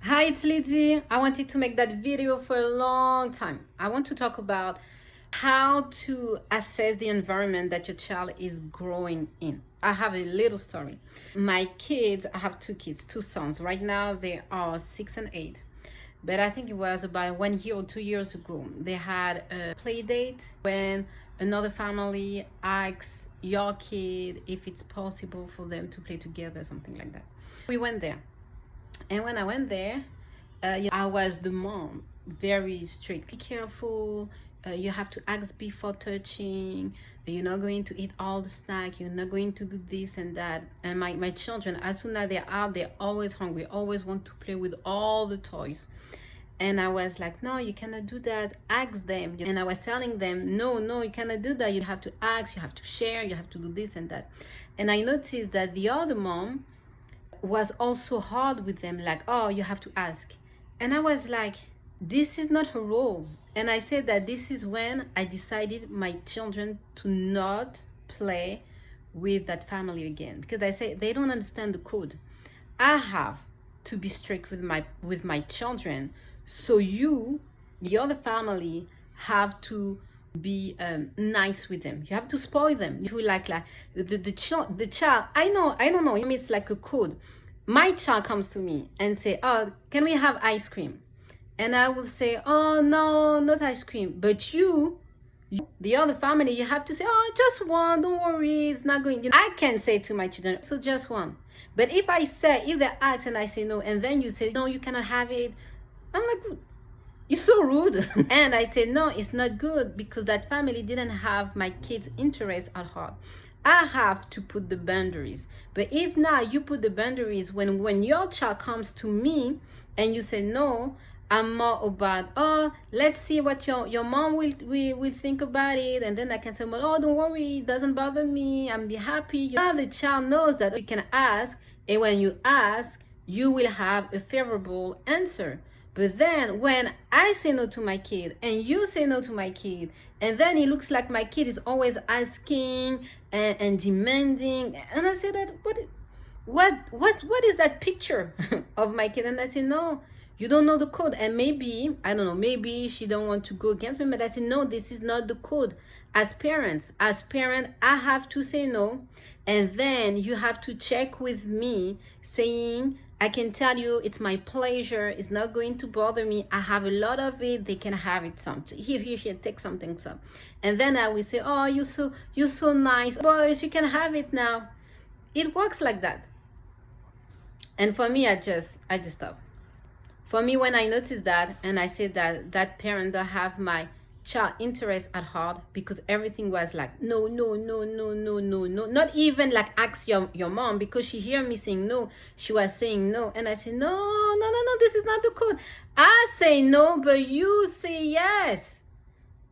Hi, it's Lizzie. I wanted to make that video for a long time. I want to talk about how to assess the environment that your child is growing in. I have a little story. My kids, I have two kids, two sons. Right now they are 6 and 8. But I think it was about 1 year or 2 years ago. They had a play date when another family asked your kid if it's possible for them to play together, something like that. We went there. And when I went there, I was the mom, very strictly careful. You have to ask before touching. You're not going to eat all the snack. You're not going to do this and that. And my children, as soon as they're out, they're always hungry, always want to play with all the toys. And I was like, no, you cannot do that. Ask them. And I was telling them, no, you cannot do that. You have to ask, you have to share, you have to do this and that. And I noticed that the other mom was also hard with them, like, oh, you have to ask. And I was like, this is not her role. And I said that this is when I decided my children to not play with that family again, because I say they don't understand the code. I have to be strict with my children, so you, the other family, have to be nice with them. You have to spoil them. You like the child. I don't know. It's like a code. My child comes to me and say, "Oh, can we have ice cream?" And I will say, "Oh no, not ice cream." But you, the other family, you have to say, "Oh, just one. Don't worry, it's not going." I can say to my children, "So just one." But if they ask and I say no, and then you say, "No, you cannot have it," I'm like, you're so rude. And I said, no, it's not good, because that family didn't have my kids' interest at heart. I have to put the boundaries. But if now you put the boundaries when your child comes to me and you say no, I'm more about, oh, let's see what your mom will think about it. And then I can say, well, oh, don't worry, it doesn't bother me, I'm be happy. Now the child knows that we can ask, and when you ask, you will have a favorable answer. But then when I say no to my kid and you say no to my kid, and then it looks like my kid is always asking and demanding, and I say that what is that picture of my kid? And I say, no, you don't know the code. And maybe, I don't know, maybe she don't want to go against me, but I say, no, this is not the code. As parent, I have to say no, and then you have to check with me saying, I can tell you it's my pleasure, it's not going to bother me, I have a lot of it, they can have it some. Here, take something some. And then I will say, oh, you're so nice, boys, you can have it now. It works like that. And for me, I just stop. For me, when I notice that and I say that parent don't have my child interest at heart, because everything was like no, not even like ask your mom, because she hear me saying no, she was saying no, and I say no, this is not the code. I say no, but you say yes.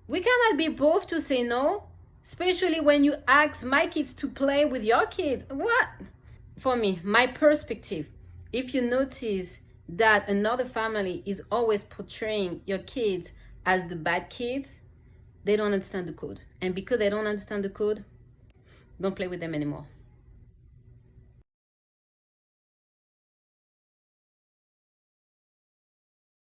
We cannot be both to say no, especially when you ask my kids to play with your kids. What? For me, my perspective, if you notice that another family is always portraying your kids as the bad kids, they don't understand the code. And because they don't understand the code, don't play with them anymore.